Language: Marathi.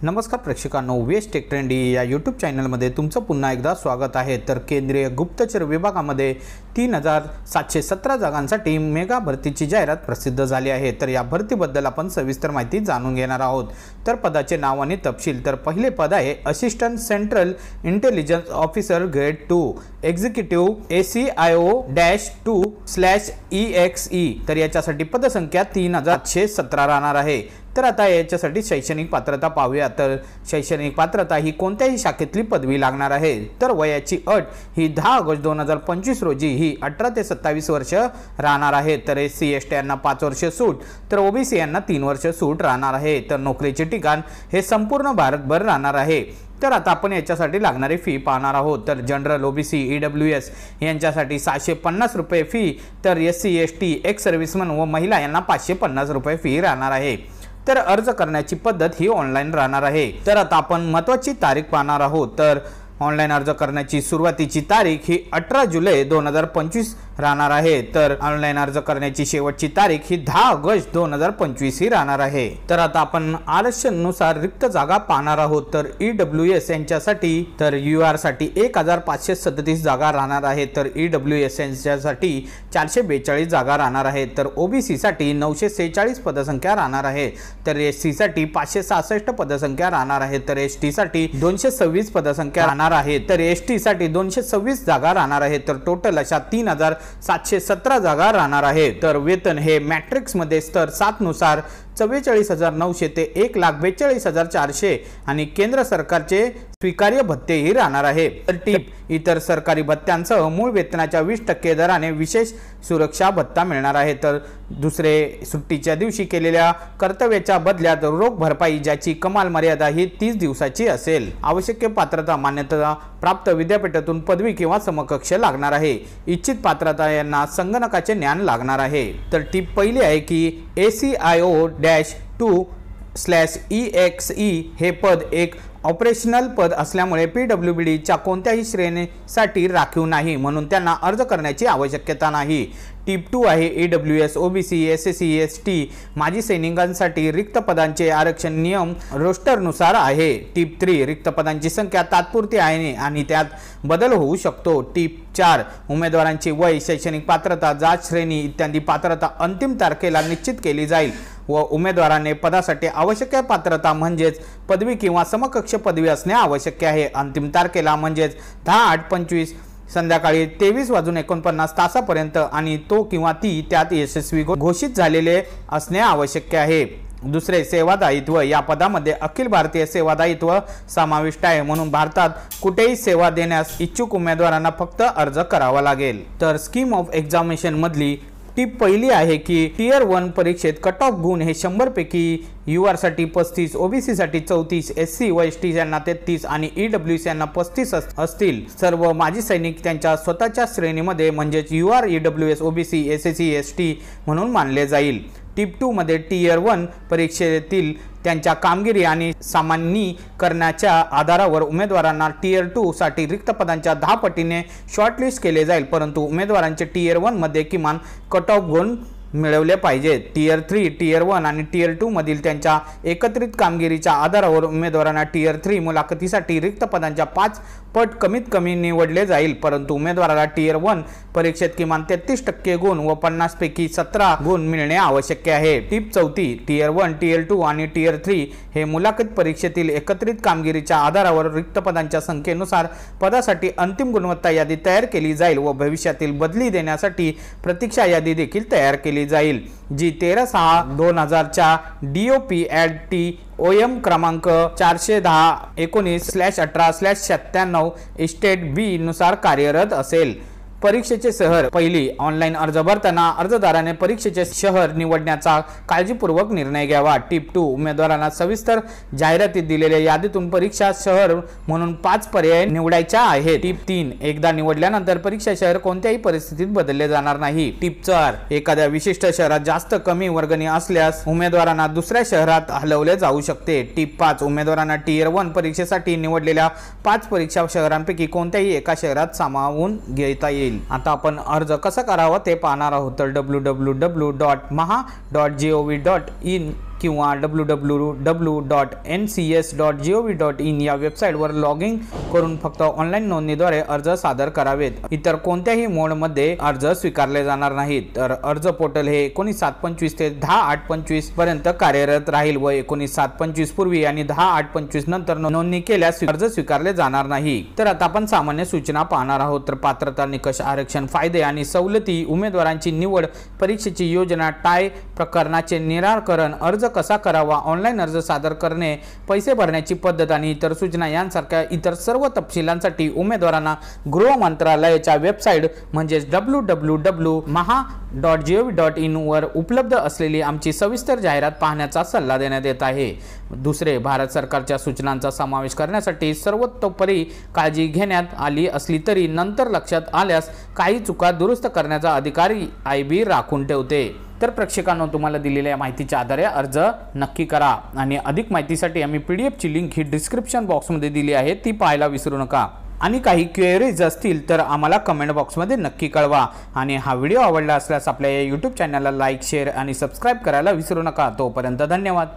नमस्कार प्रेक्षकांनो, वेस्ट टेक ट्रेंडी या यूट्यूब चॅनलमध्ये तुमचं पुन्हा एकदा स्वागत आहे। तर केंद्रीय गुप्तचर विभागामध्ये 3717 जागांसाठी मेगा भरतीची जाहिरात प्रसिद्ध झाली आहे। तर या भरतीबद्दल आपण सविस्तर माहिती जाणून घेणार आहोत। तर पदाचे नाव आणि तपशील। तर पहिले पद आहे assistant central intelligence officer grade 2 executive ACIO-2/EXE। तर याच्यासाठी पदसंख्या 3717 राहणार आहे। तर आता याच्यासाठी शैक्षणिक पात्रता पाहूया। तर शैक्षणिक पात्रता ही कोणत्याही शाखेतली पदवी लागणार आहे। तर वयाची अट ही 10 ऑगस्ट 2025 रोजी ही 18 ते 27 वर्ष राहणार आहे। तर SC ST यांना 5 वर्ष सूट, तर OBC यांना 3 वर्ष सूट राहणार आहे। तर नोकरीचे ठिकाण हे संपूर्ण भारतभर राहणार आहे। तर आता आपण याच्यासाठी लागणारी फी पाहणार आहोत। तर जनरल OBC EWS यांच्यासाठी 750 रुपये फी, तर SC ST एक्स सर्व्हिसमन व महिला यांना 550 रुपये फी राहणार आहे। तर अर्ज करण्याची पद्धत ही ऑनलाईन राहणार आहे। तर आता आपण महत्त्वाची तारीख पाहणार आहोत। तर ऑनलाईन अर्ज करण्याची सुरुवातीची तारीख ही 18 जुलै 2025 राहणार आहे। तर ऑनलाईन अर्ज करण्याची शेवटची तारीख ही 10 ऑगस्ट 2025 ही राहणार आहे। तर आता आपण आरक्षणानुसार रिक्त जागा पाहणार आहोत। तर EWS यांच्यासाठी तर UR साठी 1537 जागा राहणार आहे। तर EWS यांच्यासाठी 442 जागा राहणार आहेत। तर OBC साठी 946 पदसंख्या राहणार आहे। तर SC साठी 566 पदसंख्या राहणार आहे। तर ST साठी 226 पदसंख्या राहणार आहे। तर ST साठी 226 जागा राहणार आहे। तर टोटल अशा 3717 जागा राहणार आहे। तर वेतन हे मॅट्रिक्स मध्ये स्तर 7 नुसार 44,900 ते 1,42,400 आणि केंद्र सरकारचे स्वीकार्य भत्ते ही राहणार आहे। तर टिप इतर सरकारी भत्त्यांसह मूळ वेतनाच्या 20% दराने विशेष सुरक्षा भत्ता मिळणार आहे। तर दुसरे सुट्टीच्या दिवशी केलेल्या कर्तव्याच्या बदल्यात रोख भरपाई ज्याची कमाल मर्यादा ही 30 दिवसाची असेल। आवश्यक पात्रता मान्यता प्राप्त विद्यापीठातून पदवी किंवा समकक्ष लागणार आहे। इच्छित पात्रता यांना संगणकाचे ज्ञान लागणार आहे। तर टिप पहिली आहे की ACIO-2/EXE हे पद एक ऑपरेशनल पद असल्यामुळे PWD च्या कोणत्याही श्रेणीसाठी राखीव नाही, म्हणून त्यांना अर्ज करण्याची आवश्यकता नाही। टिप 2 आहे EWS OBC SC ST माजी सैनिकांसाठी रिक्त पदांचे आरक्षण नियम रोस्टरनुसार आहे। टिप 3 रिक्त पदांची संख्या तात्पुरती आहे आणि त्यात बदल होऊ शकतो। टिप 4 उमेदवारांची वय, शैक्षणिक पात्रता, जात श्रेणी इत्यादी पात्रता अंतिम तारखेला निश्चित केली जाईल व उमेदवाराने पदासाठी आवश्यक पात्रता म्हणजेच पदवी किंवा समकक्ष पदवी असणे आवश्यक आहे। अंतिम तारखेला म्हणजेच 10/8/25 संध्याकाळी 23:49 तासापर्यंत आणि तो किंवा ती त्यात यशस्वी घोषित झालेले असणे आवश्यक आहे। दुसरे सेवादायित्व या पदामध्ये अखिल भारतीय सेवादायित्व समाविष्ट आहे, म्हणून भारतात कुठेही सेवा देण्यास इच्छुक उमेदवारांना फक्त अर्ज करावा लागेल। तर स्कीम ऑफ एक्झामिनेशन मधली टिप पहिली आहे की टियर 1 परीक्षेत कट ऑफ गुण हे 100 पैकी UR साठी 35, OBC साठी 34, SC व ST यांना 33 आणि EWS यांना 35 असतील। सर्व माजी सैनिक त्यांच्या स्वतःच्या श्रेणीमध्ये म्हणजेच UR EWS OBC SC ST म्हणून मानले जाईल। टिप 2 मध्ये टियर 1 परीक्षेतील त्यांच्या कामगिरी आणि सामान्यीकरणाच्या आधारावर उमेदवारांना टियर 2 साठी रिक्त पदांच्या 10 पटीने शॉर्टलिस्ट केले जाईल, परंतु उमेदवारांचे टियर 1 मध्ये किमान कट ऑफ गुण मिळवले पाहिजेत। टियर 3, टियर 1 आणि टियर 2 मधील त्यांच्या एकत्रित कामगिरीच्या आधारावर उमेदवारांना टियर 3 मुलाखतीसाठी रिक्त पदांच्या 5 पट कमीत कमी निवडले जाईल, परंतु उमेदवाराला टियर 1 परीक्षेत किमान 33% गुण व 50 पैकी 17 गुण मिळणे आवश्यक आहे। टिप 4 टियर 1, टियर 2 आणि टियर 3 हे मुलाखत परीक्षेतील एकत्रित कामगिरीच्या आधारावर रिक्त पदांच्या संख्येनुसार पदासाठी अंतिम गुणवत्ता यादी तयार केली जाईल व भविष्यातील बदली देण्यासाठी प्रतीक्षा यादी देखील तयार केली जाईल, जी 13/6/2000 च्या DOP-AD-T OM क्रमांक 410/19/18/97 इस्टेट B नुसार कार्यरत असेल। परीक्षेचे शहर पहिली ऑनलाईन अर्ज भरताना अर्जदाराने परीक्षेचे शहर निवडण्याचा काळजीपूर्वक निर्णय घ्यावा। टिप 2 उमेदवारांना सविस्तर जाहिरातीत दिलेल्या यादीतून परीक्षा शहर म्हणून 5 पर्याय निवडायच्या आहेत। टिप 3 एकदा निवडल्यानंतर परीक्षा शहर कोणत्याही परिस्थितीत बदलले जाणार नाही। टिप 4 एखाद्या विशिष्ट शहरात जास्त कमी वर्गणी असल्यास उमेदवारांना दुसऱ्या शहरात हलवले जाऊ शकते। टिप 5 उमेदवारांना टियर 1 परीक्षेसाठी निवडलेल्या 5 परीक्षा शहरांपैकी कोणत्याही एका शहरात सामावून घेता येईल। आता आपण अर्ज कसा करावा ते पाहणार आहोत। तर www.maha.gov.in किंवा www.ncs.gov.in या वेबसाईटवर लॉग इन करून फक्त ऑनलाईन नोंदणीद्वारे अर्ज सादर करावेत। इतर कोणत्याही मोडमध्ये अर्ज स्वीकारले जाणार नाहीत। तर अर्ज पोर्टल हे 19/7/25 ते 10/8/25 पर्यंत कार्यरत राहील व 19/7/25 पूर्वी आणि 10/8/25 नंतर नोंदणी केल्यास अर्ज स्वीकारले जाणार नाही। तर आता आपण सामान्य सूचना पाहणार आहोत। तर पात्रता निकष, आरक्षण, फायदे आणि सवलती, उमेदवारांची निवड, परीक्षेची योजना, टाय प्रकरणाचे निराकरण, अर्ज कसा करावा, ऑनलाईन अर्ज सादर करणे, पैसे भरण्याची पद्धत आणि इतर सूचना यांसारख्या इतर सर्व तपशिलांसाठी उमेदवारांना गृह मंत्रालयाच्या वेबसाईट म्हणजे www.maha.gov.in वर उपलब्ध असलेली आमची सविस्तर जाहिरात पाहण्याचा सल्ला देण्यात येत आहे। दुसरे, भारत सरकारच्या सूचनांचा समावेश करण्यासाठी सर्वतोपरी काळजी घेण्यात आली असली तरी नंतर लक्षात आल्यास काही चुका दुरुस्त करण्याचा अधिकार IB राखून ठेवते। तर प्रेक्षकांनो, तुम्हाला दिलेल्या माहितीच्या आधारे अर्ज नक्की करा आणि अधिक माहितीसाठी आम्ही PDF ची लिंक ही डिस्क्रिप्शन बॉक्समध्ये दिली आहे, ती पाहायला विसरू नका। आणि काही क्वेरीज असतील तर आम्हाला कमेंट बॉक्समध्ये नक्की कळवा आणि हा व्हिडिओ आवडला असल्यास आपल्या या YouTube चॅनलला लाईक, शेअर आणि सबस्क्राईब करायला विसरू नका। तोपर्यंत धन्यवाद।